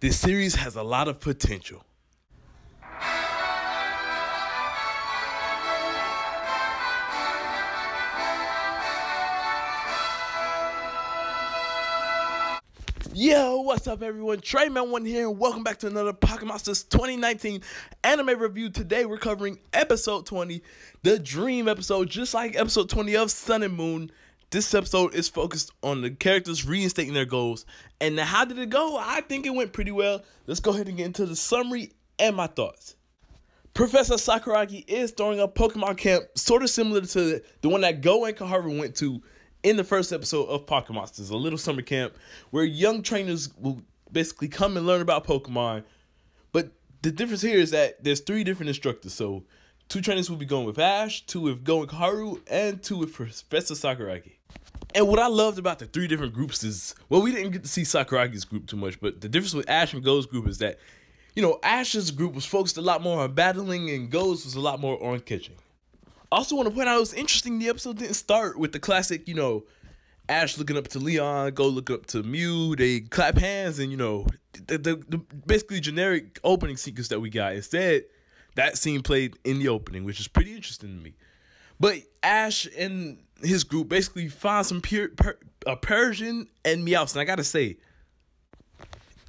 This series has a lot of potential. Yo, what's up everyone? TreyMan1 here and welcome back to another Pokémon 2019 anime review. Today we're covering episode 20, the dream episode, just like episode 20 of Sun and Moon. This episode is focused on the characters reinstating their goals. And now, how did it go? I think it went pretty well. Let's go ahead and get into the summary and my thoughts. Professor Sakuragi is throwing a Pokemon camp sort of similar to the one that Go and Kaharu went to in the first episode of Pokémon. There's a little summer camp where young trainers will basically come and learn about Pokemon. But the difference here is that there's 3 different instructors. So 2 trainers will be going with Ash, 2 with Go and Kaharu, and 2 with Professor Sakuragi. And what I loved about the 3 different groups is, well, we didn't get to see Sakuragi's group too much, but the difference with Ash and Go's group is that, you know, Ash's group was focused a lot more on battling and Go's was a lot more on catching. I also want to point out it was interesting the episode didn't start with the classic, you know, Ash looking up to Leon, Go looking up to Mew, they clap hands, and, you know, the basically generic opening sequence that we got. Instead, that scene played in the opening, which is pretty interesting to me. But Ash and his group basically find some Persian and Meowth, and I gotta say,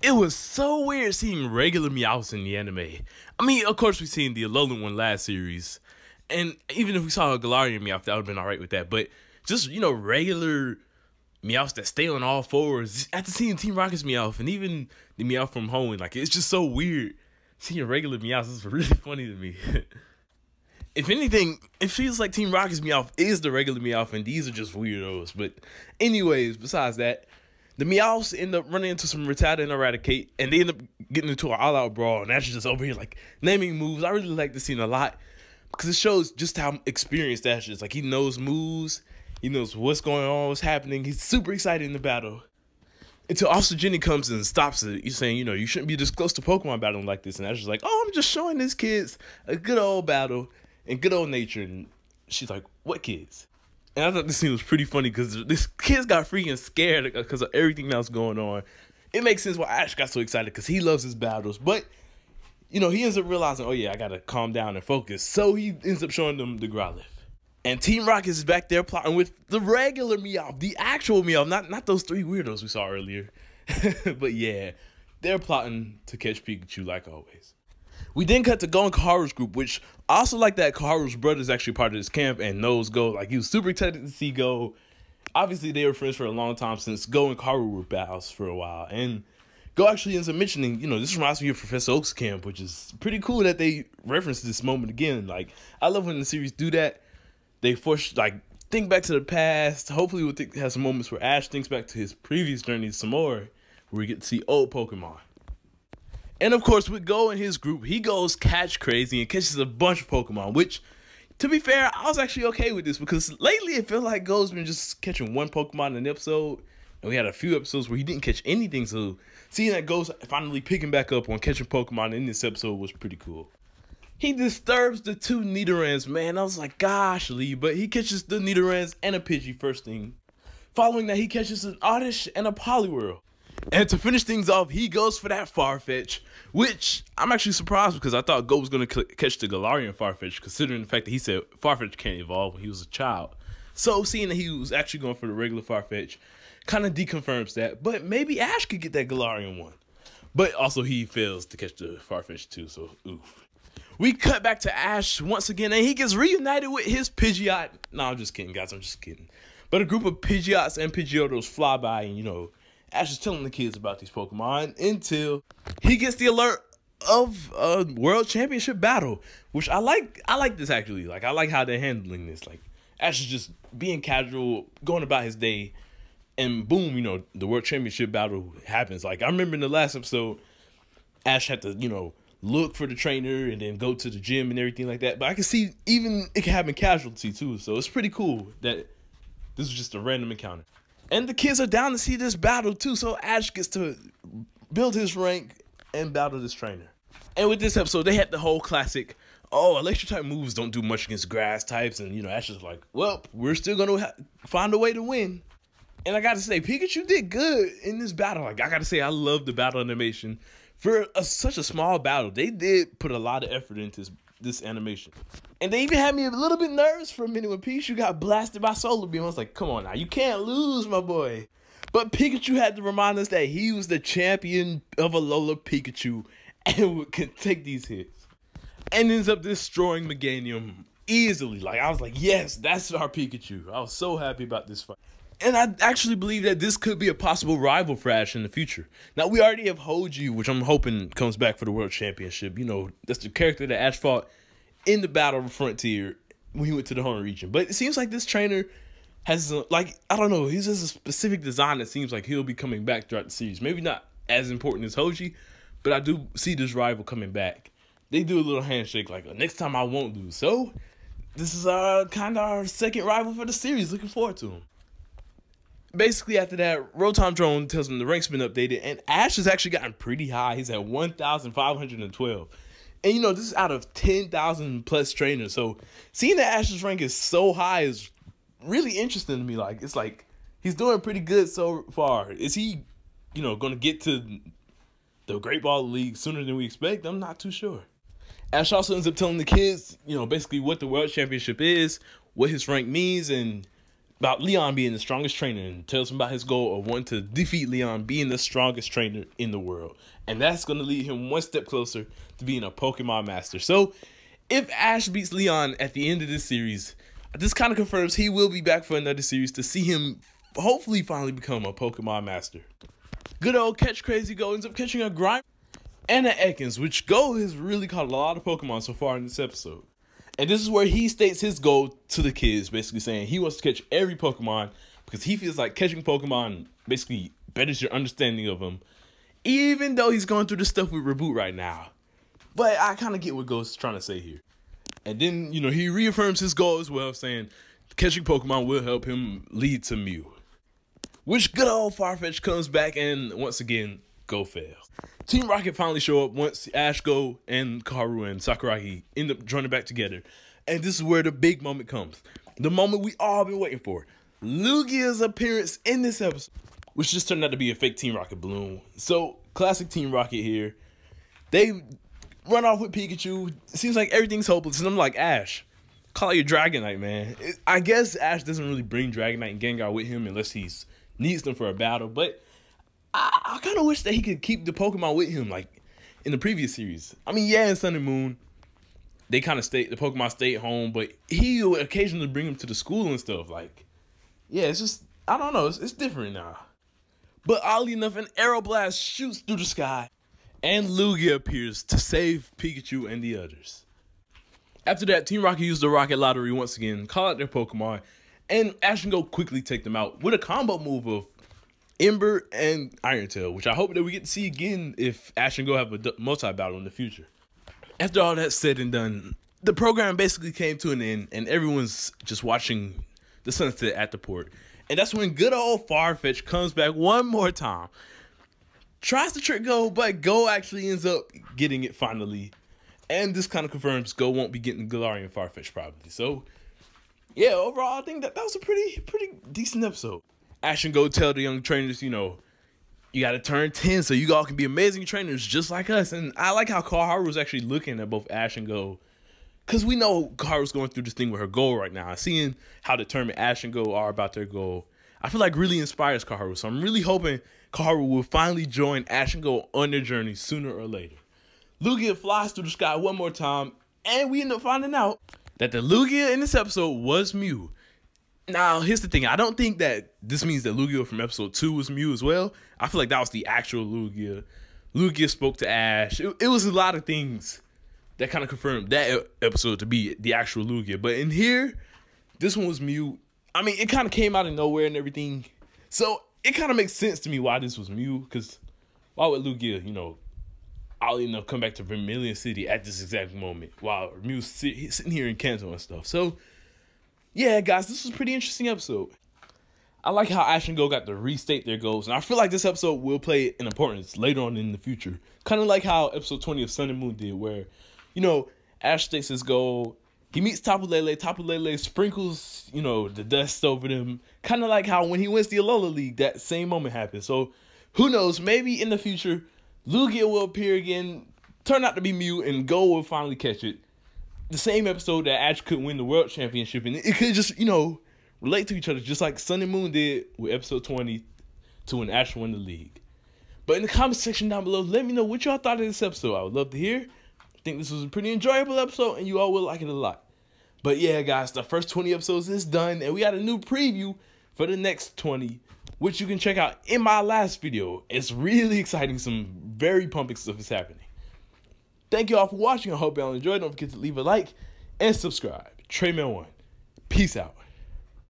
it was so weird seeing regular Meowth in the anime. I mean, of course, we've seen the Alolan one last series, and even if we saw a Galarian Meowth, that would have been alright with that. But just, you know, regular Meowths that stay on all fours, after seeing Team Rocket's Meowth, and even the Meowth from home, like, it's just so weird seeing regular Meowths. It's really funny to me. If anything, it feels like Team Rocket's Meowth is the regular Meowth, and these are just weirdos. But anyways, besides that, the Meowths end up running into some Rattata and Eradicate, and they end up getting into an all-out brawl, and Ash is just over here, like, naming moves. I really like this scene a lot, because it shows just how experienced Ash is. Like, he knows moves, he knows what's going on, what's happening. He's super excited in the battle. Until Officer Jenny comes and stops it. He's saying, you know, you shouldn't be this close to Pokemon battling like this. And Ash is like, oh, I'm just showing these kids a good old battle and good old nature. And she's like, what kids? And I thought this scene was pretty funny because this kids got freaking scared because of everything that was going on. It makes sense why Ash got so excited because he loves his battles. But, you know, he ends up realizing, oh yeah, I gotta calm down and focus. So he ends up showing them the Growlithe. And Team Rocket is back there plotting with the regular Meowth, the actual Meowth, not those 3 weirdos we saw earlier. But yeah, they're plotting to catch Pikachu like always. We then cut to Go and Kaharu's group, which I also like that Kaharu's brother is actually part of this camp and knows Go. Like, he was super excited to see Go. Obviously, they were friends for a long time since Go and Kaharu were pals for a while. And Go actually ends up mentioning, you know, this reminds me of Professor Oak's camp, which is pretty cool that they reference this moment again. Like, I love when the series do that. They force, like, think back to the past. Hopefully we'll have some moments where Ash thinks back to his previous journeys some more, where we get to see old Pokemon. And of course, with Go and his group, he goes catch crazy and catches a bunch of Pokemon, which, to be fair, I was actually okay with this because lately it felt like Go's been just catching one Pokemon in an episode, and we had a few episodes where he didn't catch anything, so seeing that Go's finally picking back up on catching Pokemon in this episode was pretty cool. He disturbs the 2 Nidorans, man. I was like, gosh, Lee. But he catches the Nidorans and a Pidgey first thing. Following that, he catches an Oddish and a Poliwhirl. And to finish things off, he goes for that Farfetch, which I'm actually surprised because I thought Go was going to catch the Galarian Farfetch, considering the fact that he said Farfetch can't evolve when he was a child. So seeing that he was actually going for the regular Farfetch kind of deconfirms that. But maybe Ash could get that Galarian one. But also he fails to catch the Farfetch too, so oof. We cut back to Ash once again, and he gets reunited with his Pidgeot. No, I'm just kidding, guys. I'm just kidding. But a group of Pidgeots and Pidgeotos fly by, and, you know, Ash is telling the kids about these Pokemon until he gets the alert of a World Championship battle, which I like. I like this, actually. Like, I like how they're handling this. Like, Ash is just being casual, going about his day, and boom, you know, the World Championship battle happens. Like, I remember in the last episode, Ash had to, you know, look for the trainer and then go to the gym and everything like that. But I can see even it can happen casualty too. So it's pretty cool that this was just a random encounter. And the kids are down to see this battle too. So Ash gets to build his rank and battle this trainer. And with this episode, they had the whole classic, oh, electric type moves don't do much against grass types. And, you know, Ash is like, well, we're still going to find a way to win. And I gotta say, Pikachu did good in this battle. Like, I gotta say, I love the battle animation. For such a small battle, they did put a lot of effort into this animation. And they even had me a little bit nervous for a minute when Pikachu got blasted by Solar Beam. I was like, come on now, you can't lose, my boy. But Pikachu had to remind us that he was the champion of Alola Pikachu and could take these hits. And ends up destroying Meganium easily. Like, I was like, yes, that's our Pikachu. I was so happy about this fight. And I actually believe that this could be a possible rival for Ash in the future. Now, we already have Hoji, which I'm hoping comes back for the World Championship. You know, that's the character that Ash fought in the Battle of Frontier when he went to the home region. But it seems like this trainer has, I don't know, he's just a specific design that seems like he'll be coming back throughout the series. Maybe not as important as Hoji, but I do see this rival coming back. They do a little handshake like, next time I won't lose. So, this is kind of our second rival for the series. Looking forward to him. Basically, after that, Rotom Drone tells him the rank's been updated, and Ash has actually gotten pretty high. He's at 1,512. And, you know, this is out of 10,000 plus trainers. So, seeing that Ash's rank is so high is really interesting to me. Like, it's like, he's doing pretty good so far. Is he, you know, going to get to the Great Ball League sooner than we expect? I'm not too sure. Ash also ends up telling the kids, you know, basically what the World Championship is, what his rank means, and about Leon being the strongest trainer, and tells him about his goal of wanting to defeat Leon being the strongest trainer in the world. And that's going to lead him one step closer to being a Pokemon Master. So, if Ash beats Leon at the end of this series, this kind of confirms he will be back for another series to see him hopefully finally become a Pokemon Master. Good old Catch Crazy Go ends up catching a Grime and an Ekans, which Go has really caught a lot of Pokemon so far in this episode. And this is where he states his goal to the kids, basically saying he wants to catch every Pokemon because he feels like catching Pokemon basically betters your understanding of them, even though he's going through this stuff with Reboot right now. But I kind of get what Go's trying to say here. And then, you know, he reaffirms his goal as well, saying catching Pokemon will help him lead to Mew. Which good old Farfetch comes back and once again, Go fails. Team Rocket finally show up once Ash, Go, and Karu and Sakuragi end up joining back together. And this is where the big moment comes. The moment we all been waiting for. Lugia's appearance in this episode. Which just turned out to be a fake Team Rocket balloon. So, classic Team Rocket here. They run off with Pikachu. It seems like everything's hopeless. And I'm like, Ash, call your Dragonite, man. I guess Ash doesn't really bring Dragonite and Gengar with him unless he needs them for a battle. But I kind of wish that he could keep the Pokemon with him, like in the previous series. I mean, yeah, in Sun and Moon, they kind of the Pokemon stayed home, but he would occasionally bring them to the school and stuff. Like, yeah, it's just, I don't know, it's different now. But oddly enough, an Aeroblast shoots through the sky, and Lugia appears to save Pikachu and the others. After that, Team Rocket used the Rocket Lottery once again, call out their Pokemon, and Ash and Go quickly take them out with a combo move of Ember and Iron Tail, which I hope that we get to see again if Ash and Go have a multi-battle in the future. After all that's said and done, the program basically came to an end, and everyone's just watching the sunset at the port. And that's when good old Farfetch comes back one more time. Tries to trick Go, but Go actually ends up getting it finally. And this kind of confirms Go won't be getting Galarian Farfetch probably. So, yeah, overall, I think that was a pretty decent episode. Ash and Go tell the young trainers, you know, you got to turn 10 so you all can be amazing trainers just like us. And I like how Kaharu was actually looking at both Ash and Go. Because we know Kaharu's going through this thing with her goal right now. Seeing how determined Ash and Go are about their goal, I feel like really inspires Kaharu. So I'm really hoping Kaharu will finally join Ash and Go on their journey sooner or later. Lugia flies through the sky one more time. And we end up finding out that the Lugia in this episode was Mew. Now, here's the thing. I don't think that this means that Lugia from episode 2 was Mew as well. I feel like that was the actual Lugia. Lugia spoke to Ash. It was a lot of things that kind of confirmed that episode to be the actual Lugia. But in here, this one was Mew. I mean, it kind of came out of nowhere and everything. So, it kind of makes sense to me why this was Mew. Because why would Lugia, you know, oddly enough, come back to Vermilion City at this exact moment while Mew's sitting here in Kanto and stuff. So, yeah, guys, this was a pretty interesting episode. I like how Ash and Go got to restate their goals, and I feel like this episode will play an importance later on in the future. Kind of like how episode 20 of Sun and Moon did, where, you know, Ash states his goal, He meets Tapu Lele. Tapu Lele sprinkles, the dust over them. Kind of like how when he wins the Alola League, that same moment happens. So, who knows? Maybe in the future, Lugia will appear again, turn out to be Mew, and Go will finally catch it. The same episode that Ash could win the World Championship, and it could just, relate to each other, just like Sun and Moon did with episode 20 to when Ash won the league. But in the comment section down below, let me know what y'all thought of this episode. I would love to hear. I think this was a pretty enjoyable episode, and you all will like it a lot. But yeah, guys, the first 20 episodes is done, and we got a new preview for the next 20, which you can check out in my last video. It's really exciting. Some very pumping stuff is happening. Thank you all for watching. I hope y'all enjoyed. Don't forget to leave a like and subscribe. Trayman1. Peace out.